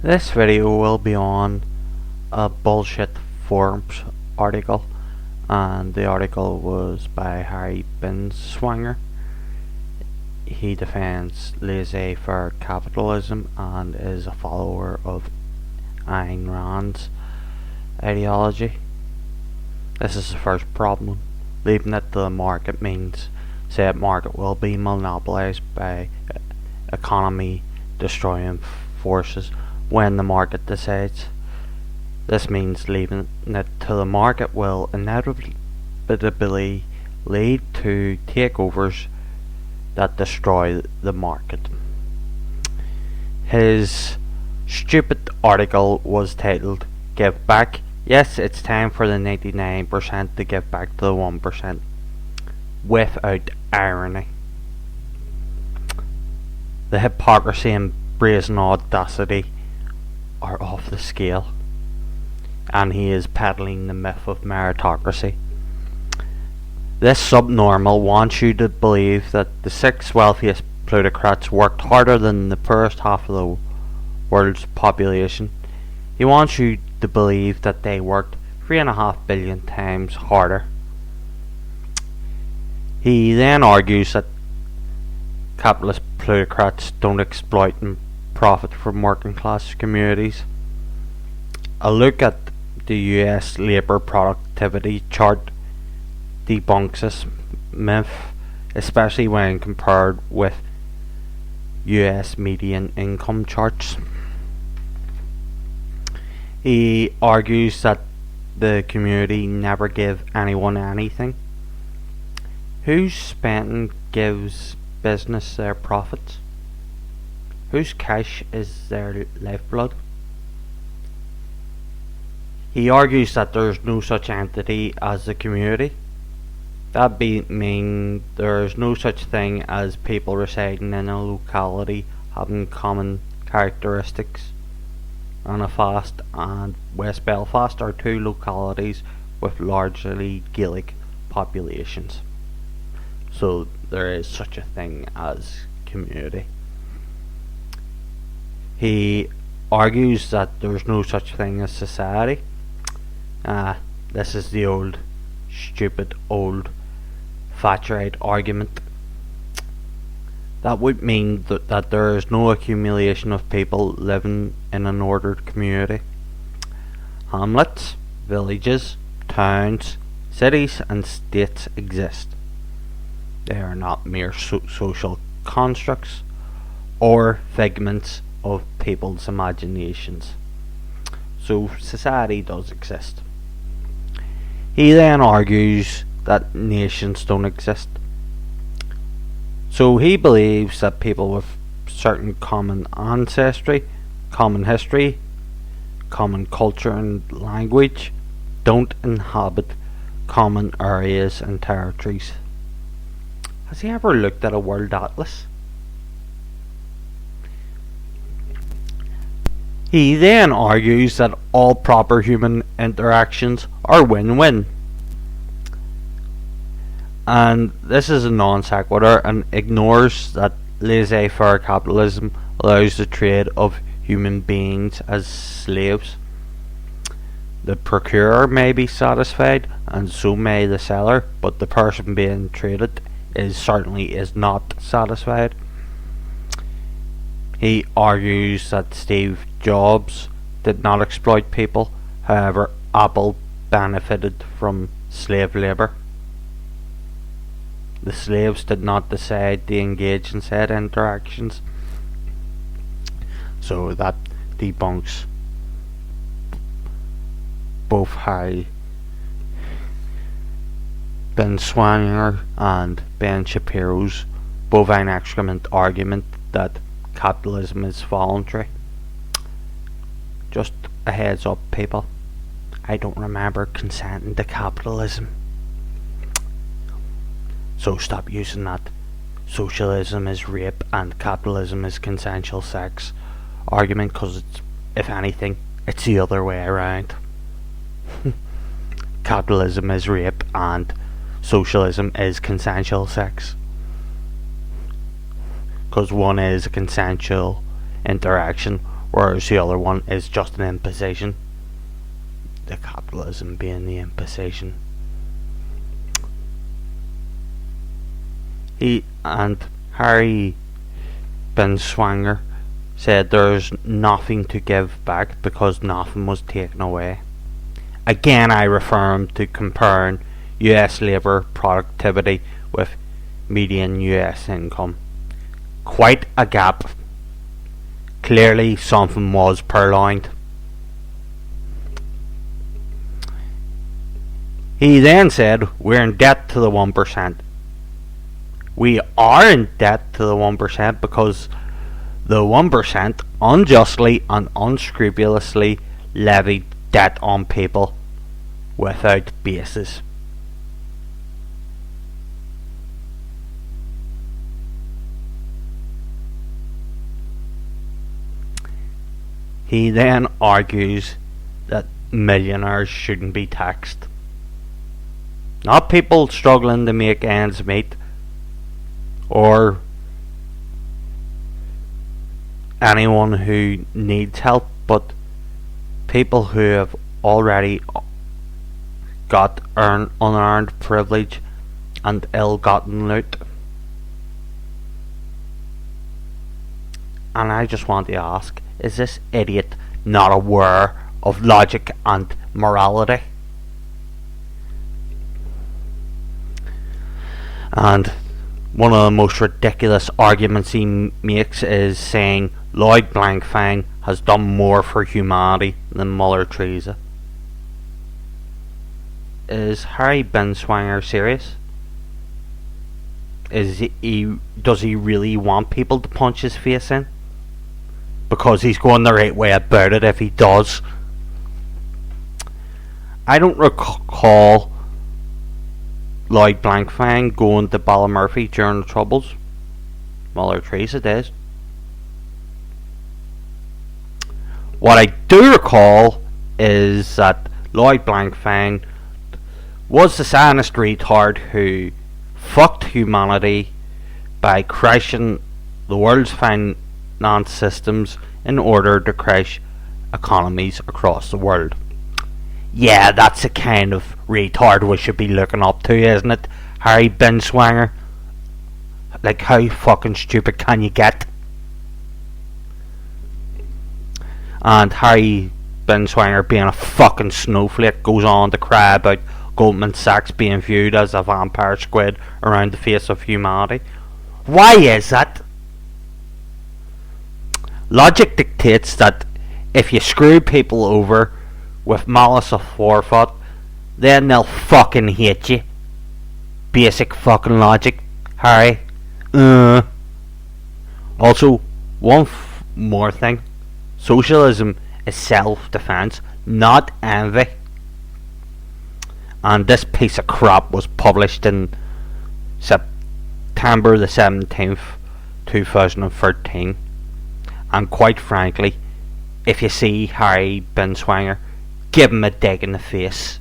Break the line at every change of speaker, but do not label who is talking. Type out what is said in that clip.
This video will be on a bullshit Forbes article, and the article was by Harry Binswanger. He defends laissez-faire capitalism and is a follower of Ayn Rand's ideology. This is the first problem. Leaving it to the market means said market will be monopolized by economy destroying forces when the market decides. This means leaving it to the market will inevitably lead to takeovers that destroy the market. His stupid article was titled "Give Back." Yes, it's time for the 99% to give back to the 1%, without irony. The hypocrisy and brazen audacity are off the scale, and he is peddling the myth of meritocracy. This subnormal wants you to believe that the 6 wealthiest plutocrats worked harder than the poorest half of the world's population. He wants you to believe that they worked 3.5 billion times harder. He then argues that capitalist plutocrats don't exploit and profit from working class communities. A look at the US labour productivity chart debunks this myth, especially when compared with US median income charts. He argues that the community never give anyone anything. Whose spending gives business their profits? Whose cash is their lifeblood? He argues that there is no such entity as the community. That mean there is no such thing as people residing in a locality having common characteristics. Anafast and West Belfast are 2 localities with largely Gaelic populations. So there is such a thing as community. He argues that there's no such thing as society. This is the old, stupid, old Thatcherite argument. That would mean that there is no accumulation of people living in an ordered community. Hamlets, villages, towns, cities and states exist. They are not mere social constructs or figments of people's imaginations. So society does exist. He then argues that nations don't exist. So he believes that people with certain common ancestry, common history, common culture and language don't inhabit common areas and territories. Has he ever looked at a world atlas? He then argues that all proper human interactions are win-win. And this is a non sequitur and ignores that laissez-faire capitalism allows the trade of human beings as slaves. The procurer may be satisfied, and so may the seller, but the person being traded certainly is not satisfied. He argues that Steve Jobs did not exploit people, however Apple benefited from slave labour. The slaves did not decide to engage in said interactions. So that debunks both Harry Binswanger and Ben Shapiro's bovine excrement argument that capitalism is voluntary. Just a heads up, people, I don't remember consenting to capitalism. So stop using that socialism is rape and capitalism is consensual sex argument, because it's, if anything, it's the other way around. Capitalism is rape and socialism is consensual sex, because one is a consensual interaction whereas the other one is just an imposition. The capitalism being the imposition. Harry Binswanger said there's nothing to give back because nothing was taken away. Again, I refer him to comparing US labour productivity with median US income. Quite a gap. Clearly something was purloined. He then said, we're in debt to the 1%. We are in debt to the 1% because the 1% unjustly and unscrupulously levied debt on people without basis. He then argues that millionaires shouldn't be taxed. Not people struggling to make ends meet or anyone who needs help, but people who have already got unearned privilege and ill-gotten loot. And I just want to ask, is this idiot not aware of logic and morality? And one of the most ridiculous arguments he makes is saying Lloyd Blankfein has done more for humanity than Mother Teresa. Is Harry Binswanger serious? Does he really want people to punch his face in? Because he's going the right way about it if he does. I don't recall Lloyd Blankfein going to Ballymurphy during the Troubles. Mother Teresa did. What I do recall is that Lloyd Blankfein was the Zionist retard who fucked humanity by crashing the world's finance systems in order to crash economies across the world. Yeah, that's the kind of retard we should be looking up to, isn't it? Harry Binswanger. Like, how fucking stupid can you get? And Harry Binswanger, being a fucking snowflake, goes on to cry about Goldman Sachs being viewed as a vampire squid around the face of humanity. Why is that? Logic dictates that if you screw people over with malice aforethought, then they'll fucking hate you. Basic fucking logic, Harry. Also, one more thing. Socialism is self-defense, not envy. And this piece of crap was published in September the 17th, 2013. And quite frankly, if you see Harry Binswanger, give him a dig in the face.